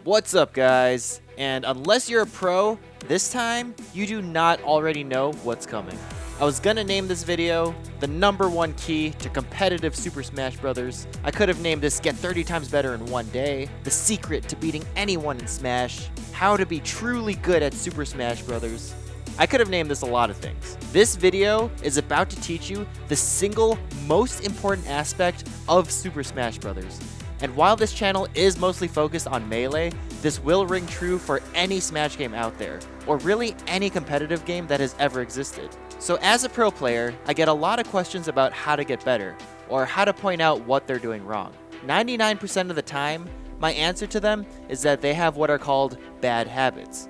What's up, guys? And unless you're a pro, this time you do not already know what's coming. I was gonna name this video the #1 key to competitive Super Smash Bros. I could have named this Get 30 Times Better in One Day, the secret to beating anyone in Smash, how to be truly good at Super Smash Bros. I could have named this a lot of things. This video is about to teach you the single most important aspect of Super Smash Bros. And while this channel is mostly focused on Melee, this will ring true for any Smash game out there, or really any competitive game that has ever existed. So as a pro player, I get a lot of questions about how to get better, or how to point out what they're doing wrong. 99% of the time, my answer to them is that they have what are called bad habits.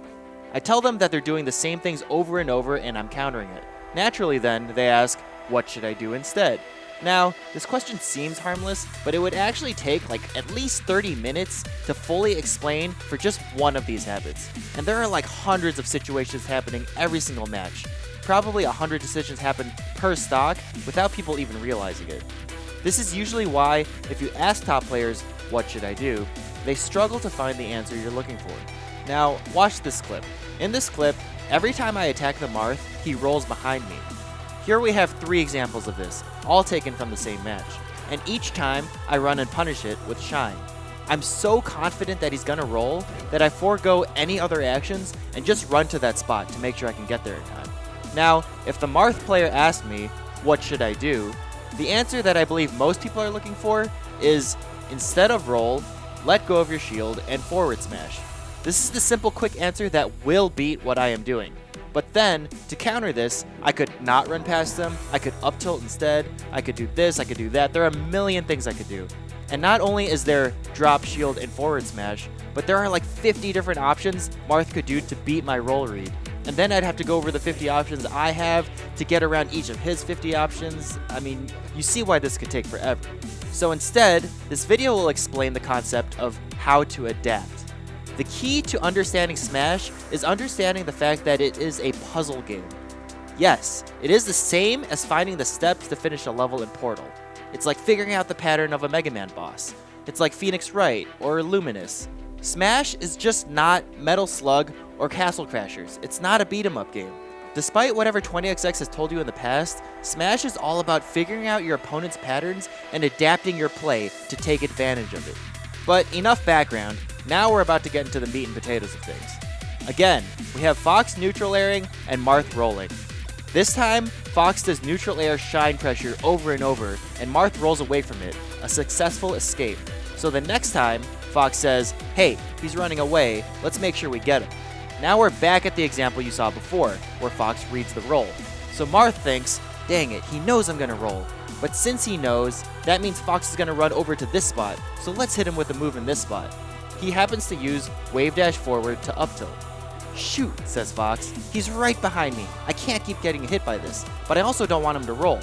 I tell them that they're doing the same things over and over and I'm countering it. Naturally then, they ask, what should I do instead? Now, this question seems harmless, but it would actually take like at least 30 minutes to fully explain for just one of these habits. And there are like hundreds of situations happening every single match. Probably 100 decisions happen per stock without people even realizing it. This is usually why, if you ask top players, what should I do, they struggle to find the answer you're looking for. Now, watch this clip. In this clip, every time I attack the Marth, he rolls behind me. Here we have 3 examples of this, all taken from the same match. And each time, I run and punish it with Shine. I'm so confident that he's gonna roll that I forego any other actions and just run to that spot to make sure I can get there in time. Now, if the Marth player asked me, what should I do? The answer that I believe most people are looking for is, instead of roll, let go of your shield and forward smash. This is the simple quick answer that will beat what I am doing. But then, to counter this, I could not run past them, I could up tilt instead, I could do this, I could do that. There are a million things I could do. And not only is there drop, shield, and forward smash, but there are like 50 different options Marth could do to beat my roll read. And then I'd have to go over the 50 options I have to get around each of his 50 options. I mean, you see why this could take forever. So instead, this video will explain the concept of how to adapt. The key to understanding Smash is understanding the fact that it is a puzzle game. Yes, it is the same as finding the steps to finish a level in Portal. It's like figuring out the pattern of a Mega Man boss. It's like Phoenix Wright or Luminous. Smash is just not Metal Slug or Castle Crashers. It's not a beat-em-up game. Despite whatever 20XX has told you in the past, Smash is all about figuring out your opponent's patterns and adapting your play to take advantage of it. But enough background, now we're about to get into the meat and potatoes of things. Again, we have Fox neutral airing and Marth rolling. This time, Fox does neutral air shine pressure over and over, and Marth rolls away from it, a successful escape. So the next time, Fox says, hey, he's running away, let's make sure we get him. Now we're back at the example you saw before, where Fox reads the roll. So Marth thinks, dang it, he knows I'm gonna roll. But since he knows, that means Fox is gonna run over to this spot, so let's hit him with a move in this spot. He happens to use wave dash forward to up tilt. Shoot, says Fox, he's right behind me. I can't keep getting hit by this, but I also don't want him to roll.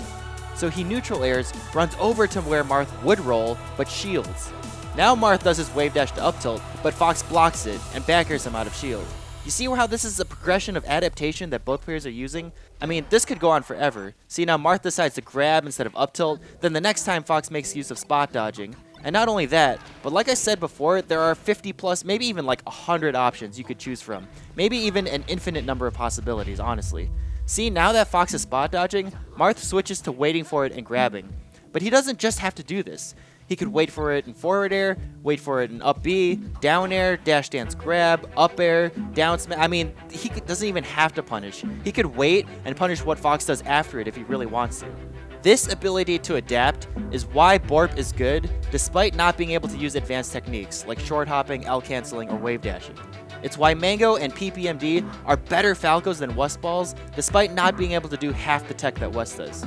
So he neutral airs, runs over to where Marth would roll, but shields. Now Marth does his wave dash to up tilt, but Fox blocks it and back airs him out of shield. You see how this is a progression of adaptation that both players are using? I mean, this could go on forever. See, now Marth decides to grab instead of up tilt, then the next time Fox makes use of spot dodging. And not only that, but like I said before, there are 50 plus, maybe even like 100 options you could choose from. Maybe even an infinite number of possibilities, honestly. See, now that Fox is spot dodging, Marth switches to waiting for it and grabbing. But he doesn't just have to do this. He could wait for it in forward air, wait for it in up B, down air, dash dance grab, up air, down smash. I mean, he doesn't even have to punish. He could wait and punish what Fox does after it if he really wants to. This ability to adapt is why Borp is good, despite not being able to use advanced techniques like short hopping, L canceling, or wave dashing. It's why Mango and PPMD are better Falcos than West Balls, despite not being able to do half the tech that West does.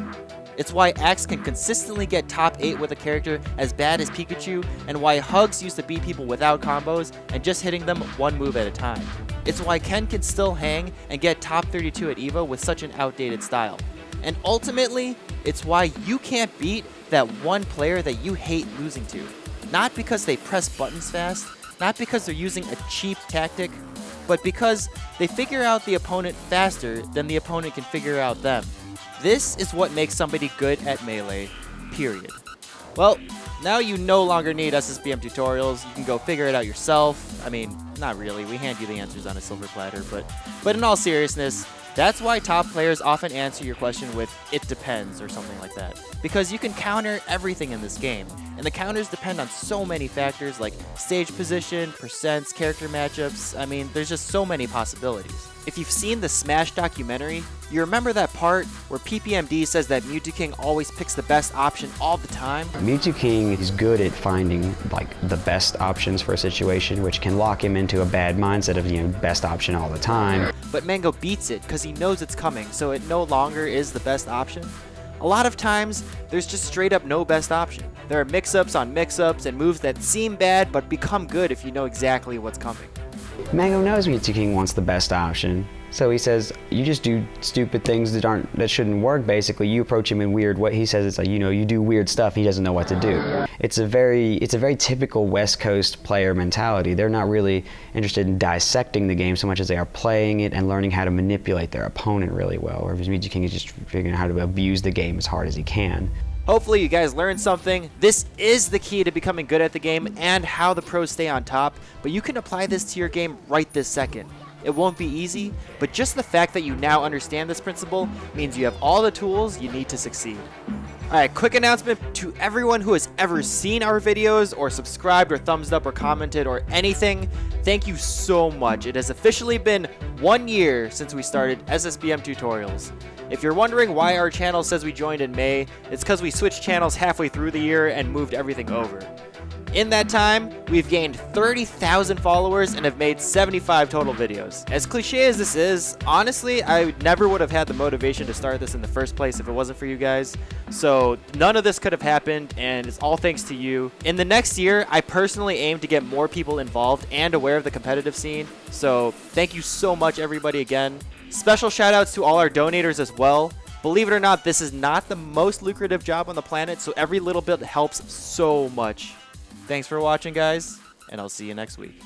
It's why Axe can consistently get top 8 with a character as bad as Pikachu, and why Hugs used to beat people without combos and just hitting them one move at a time. It's why Ken can still hang and get top 32 at EVO with such an outdated style. And ultimately, it's why you can't beat that one player that you hate losing to. Not because they press buttons fast, not because they're using a cheap tactic, but because they figure out the opponent faster than the opponent can figure out them. This is what makes somebody good at Melee, period. Well, Now you no longer need SSBM tutorials. You can go figure it out yourself. I mean, not really. We hand you the answers on a silver platter, but in all seriousness, that's why top players often answer your question with, "It depends," or something like that. Because you can counter everything in this game, and the counters depend on so many factors like stage position, percents, character matchups. I mean, there's just so many possibilities. If you've seen the Smash documentary, you remember that part where PPMD says that Mewtwo King always picks the best option all the time? Mewtwo King is good at finding like the best options for a situation, which can lock him into a bad mindset of, best option all the time. But Mango beats it because he knows it's coming, so it no longer is the best option. A lot of times, there's just straight up no best option. There are mix-ups on mix-ups and moves that seem bad but become good if you know exactly what's coming. Mango knows Mewtwo King wants the best option, so he says, you just do stupid things that shouldn't work. Basically, you approach him in weird way. He says it's like, you do weird stuff. He doesn't know what to do. It's a very typical West Coast player mentality. They're not really interested in dissecting the game so much as they are playing it and learning how to manipulate their opponent really well. Whereas Mewtwo King is just figuring out how to abuse the game as hard as he can. Hopefully you guys learned something. This is the key to becoming good at the game and how the pros stay on top, but you can apply this to your game right this second. It won't be easy, but just the fact that you now understand this principle means you have all the tools you need to succeed. Alright, quick announcement to everyone who has ever seen our videos or subscribed or thumbs up or commented or anything. Thank you so much. It has officially been 1 year since we started SSBM Tutorials. If you're wondering why our channel says we joined in May, it's because we switched channels halfway through the year and moved everything over. In that time, we've gained 30,000 followers and have made 75 total videos. As cliche as this is, honestly, I never would have had the motivation to start this in the first place if it wasn't for you guys. So none of this could have happened, and it's all thanks to you. In the next year, I personally aim to get more people involved and aware of the competitive scene. So thank you so much, everybody, again. Special shout outs to all our donators as well. Believe it or not, this is not the most lucrative job on the planet, so every little bit helps so much. Thanks for watching, guys, and I'll see you next week.